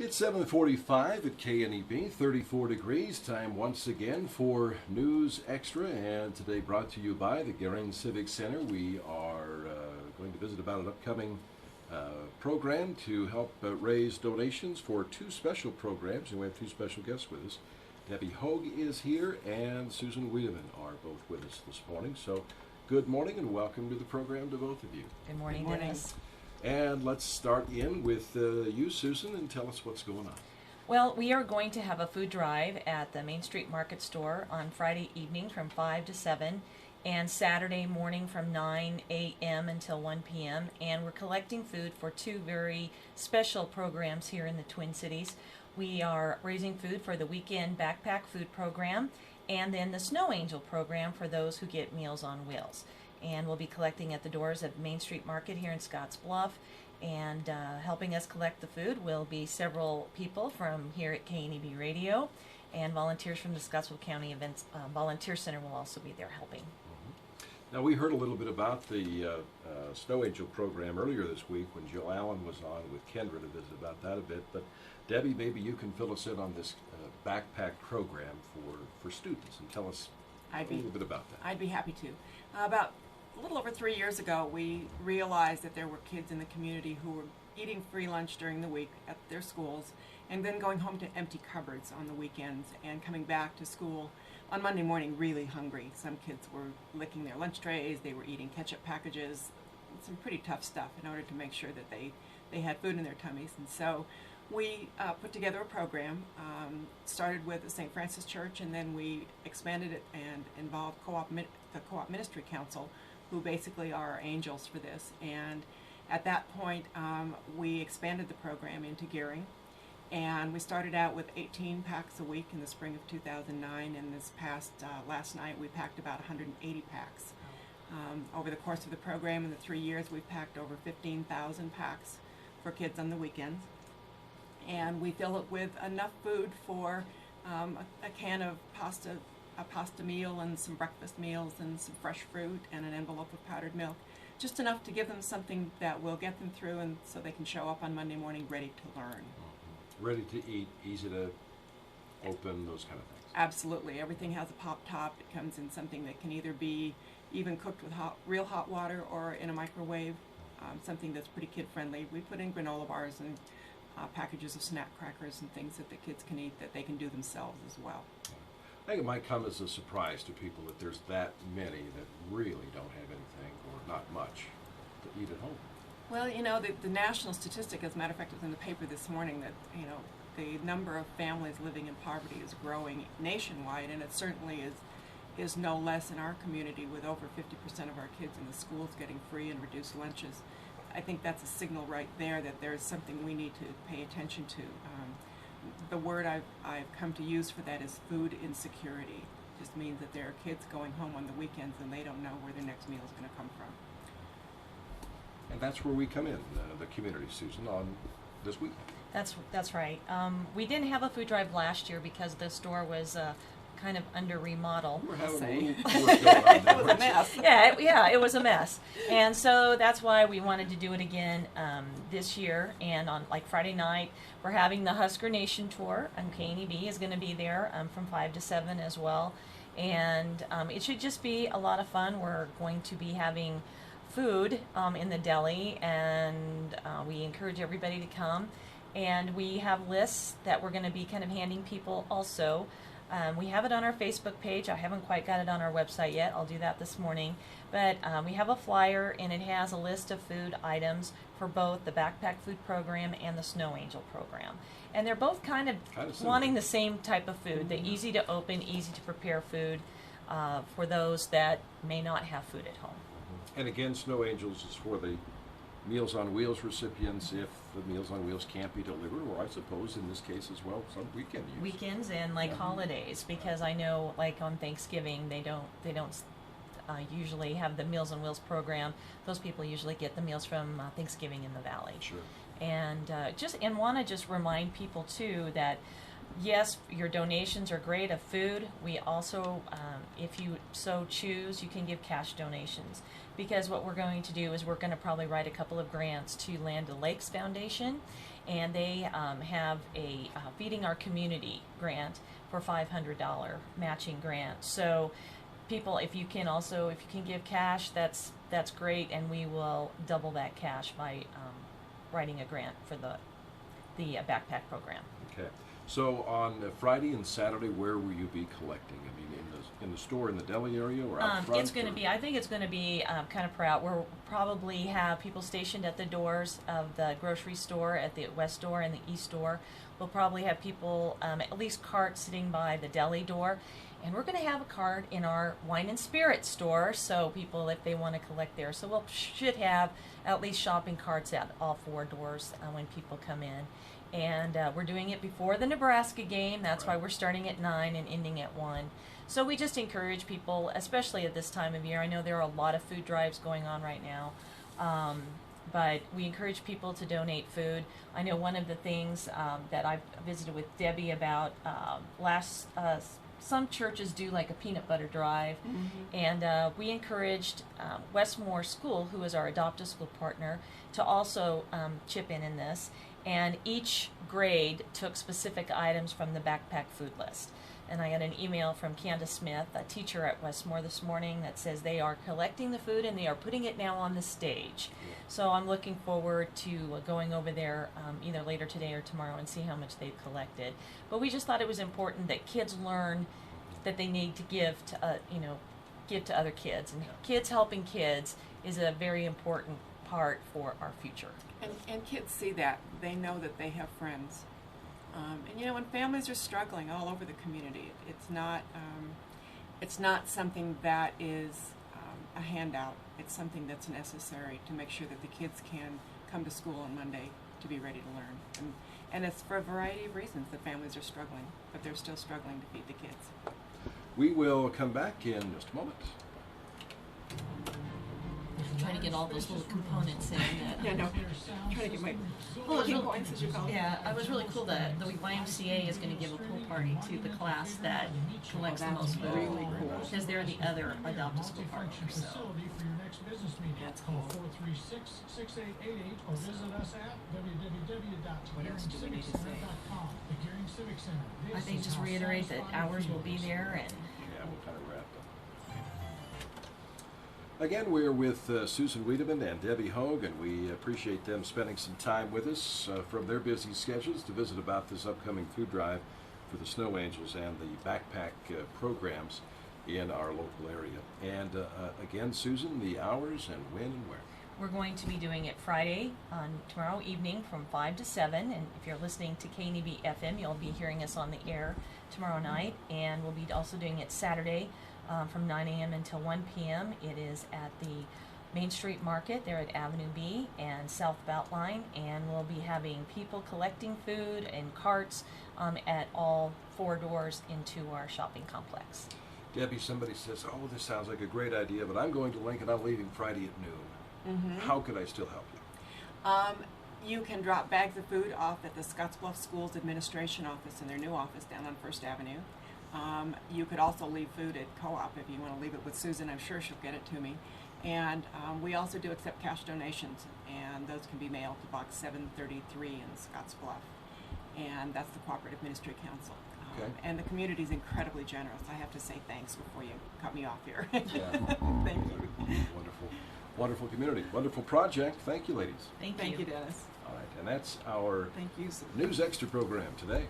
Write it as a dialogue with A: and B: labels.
A: It's 7:45 at KNEB, 34 degrees. Time once again for News Extra, and today brought to you by the Gering Civic Center. We are going to visit about an upcoming program to help raise donations for two special programs, and we have two special guests with us. Debbie Hogue is here, and Susan Wiedeman are both with us this morning. So, good morning and welcome to the program to both of you.
B: Good morning, Dennis.
A: And let's start in with you, Susan, and tell us what's going on.
B: Well, we are going to have a food drive at the Main Street Market Store on Friday evening from 5 to 7 and Saturday morning from 9 a.m. until 1 p.m. And we're collecting food for two very special programs here in the Twin Cities. We are raising food for the weekend backpack food program and then the Snow Angel program for those who get Meals on Wheels. And we'll be collecting at the doors of Main Street Market here in Scotts Bluff. And helping us collect the food will be several people from here at KNEB Radio, and volunteers from the Scottsville County Events Volunteer Center will also be there helping.
A: Mm-hmm. Now, we heard a little bit about the Snow Angel program earlier this week when Jill Allen was on with Kendra to visit about that a bit. But Debbie, maybe you can fill us in on this backpack program for students and tell us a little bit about that.
C: I'd be happy to. About a little over 3 years ago, we realized that there were kids in the community who were eating free lunch during the week at their schools and then going home to empty cupboards on the weekends and coming back to school on Monday morning really hungry. Some kids were licking their lunch trays, they were eating ketchup packages, some pretty tough stuff in order to make sure that they had food in their tummies. And so we put together a program, started with the St. Francis Church, and then we expanded it and involved the Co-op Ministry Council, who basically are our angels for this. And at that point, we expanded the program into Gering. And we started out with 18 packs a week in the spring of 2009. And this past, last night, we packed about 180 packs. Over the course of the program in the 3 years, we've packed over 15,000 packs for kids on the weekends. And we fill it with enough food for a can of pasta, a pasta meal and some breakfast meals and some fresh fruit and an envelope of powdered milk. Just enough to give them something that will get them through and so they can show up on Monday morning ready to learn.
A: Mm-hmm. Ready to eat, easy to open, those kind of things.
C: Absolutely. Everything has a pop top. It comes in something that can either be even cooked with real hot water or in a microwave, something that's pretty kid friendly. We put in granola bars and packages of snack crackers and things that the kids can eat that they can do themselves as well.
A: I think it might come as a surprise to people that there's that many that really don't have anything or not much to eat at home.
C: Well, you know, the national statistic, as a matter of fact, was in the paper this morning that, you know, the number of families living in poverty is growing nationwide, and it certainly is no less in our community with over 50% of our kids in the schools getting free and reduced lunches. I think that's a signal right there that there's something we need to pay attention to. The word I've come to use for that is food insecurity. It just means that there are kids going home on the weekends and they don't know where their next meal is going to come from.
A: And that's where we come in, the community, Susan, on this week.
B: That's right. We didn't have a food drive last year because the store was kind of under remodel.
A: We're having a little work going on.
C: It was a mess.
B: Yeah, it was a mess. And so that's why we wanted to do it again this year. And on like Friday night, we're having the Husker Nation tour, and KNEB is going to be there from 5 to 7 as well. And it should just be a lot of fun. We're going to be having food in the deli, and we encourage everybody to come. And we have lists that we're going to be kind of handing people also. We have it on our Facebook page. I haven't quite got it on our website yet. I'll do that this morning. But we have a flyer, and it has a list of food items for both the Backpack Food Program and the Snow Angel Program. And they're both kind of wanting the same type of food, the easy to open, easy to prepare food for those that may not have food at home.
A: And again, Snow Angels is for the Meals on Wheels recipients if the Meals on Wheels can't be delivered, or I suppose in this case as well, some weekend use.
B: Weekends and like holidays, because I know like on Thanksgiving they don't usually have the Meals on Wheels program. Those people usually get the meals from Thanksgiving in the Valley.
A: Sure.
B: And want to just remind people too that yes, your donations are great of food. We also, if you so choose, you can give cash donations. Because what we're going to do is we're going to probably write a couple of grants to Land O'Lakes Foundation, and they have a Feeding Our Community grant for $500 matching grant. So people, if you can give cash, that's great, and we will double that cash by writing a grant for the backpack program.
A: Okay. So on Friday and Saturday, where will you be collecting? I mean, in the store, in the deli area, or out front?
B: It's going to be. I think it's going to be kind of spread out. We'll probably have people stationed at the doors of the grocery store, at the west door and the east door. We'll probably have people, at least carts, sitting by the deli door, and we're going to have a cart in our wine and spirit store, so people, if they want to collect there, so we should have at least shopping carts at all 4 doors when people come in. And we're doing it before the Nebraska game. That's why we're starting at 9 and ending at 1. So we just encourage people, especially at this time of year. I know there are a lot of food drives going on right now, but we encourage people to donate food. I know one of the things that I've visited with Debbie about some churches do like a peanut butter drive, and we encouraged Westmore School, who is our adoptive school partner, to also chip in this. And each grade took specific items from the backpack food list. And I got an email from Candace Smith, a teacher at Westmore this morning, that says they are collecting the food and they are putting it now on the stage. So I'm looking forward to going over there either later today or tomorrow and see how much they've collected. But we just thought it was important that kids learn that they need to give to give to other kids, and kids helping kids is a very important part for our future.
C: And kids see that. They know that they have friends. And when families are struggling all over the community, it's not something that is a handout. It's something that's necessary to make sure that the kids can come to school on Monday to be ready to learn. And it's for a variety of reasons that families are struggling, but they're still struggling to feed the kids.
A: We will come back in just a moment.
B: Trying to get all those little components in.
C: Yeah, no. Trying to get my points, as you call them.
B: Yeah, it was really cool that the YMCA is going to give a pool party to the class that collects the most food.
C: Really cool.
B: Because they're the other adoptive school partners. So.
C: That's cool.
D: 436-6888 or visit us at
C: What else do we need to say?
D: www.gearingcivicCenter.com.
B: I think just reiterate that hours will be there, and
A: Yeah, we'll kind of wrap up. Again, we're with Susan Wiedeman and Debbie Hogue, and we appreciate them spending some time with us from their busy schedules to visit about this upcoming food drive for the Snow Angels and the backpack programs in our local area. And again, Susan, the hours and when and where?
B: we're going to be doing it Friday tomorrow evening from 5 to 7. And if you're listening to KNEB FM, you'll be hearing us on the air tomorrow night. And we'll be also doing it Saturday from 9 a.m. until 1 p.m. It is at the Main Street Market there at Avenue B and South Beltline, and we'll be having people collecting food and carts at all 4 doors into our shopping complex.
A: Debbie, somebody says, oh, this sounds like a great idea, but I'm going to Lincoln. I'm leaving Friday at noon.
C: Mm-hmm.
A: How could I still help you?
C: You can drop bags of food off at the Scottsbluff Schools Administration Office in their new office down on First Avenue. You could also leave food at Co-op if you want to leave it with Susan. I'm sure she'll get it to me. And we also do accept cash donations, and those can be mailed to Box 733 in Scottsbluff. And that's the Cooperative Ministry Council.
A: Okay.
C: And the community is incredibly generous. I have to say thanks before you cut me off here.
A: Yeah.
C: Thank you.
A: Wonderful. Wonderful community. Wonderful project. Thank you, ladies.
B: Thank you.
C: Thank you, Dennis.
A: All right, and that's our
C: Thank you, Susan.
A: News Extra program today.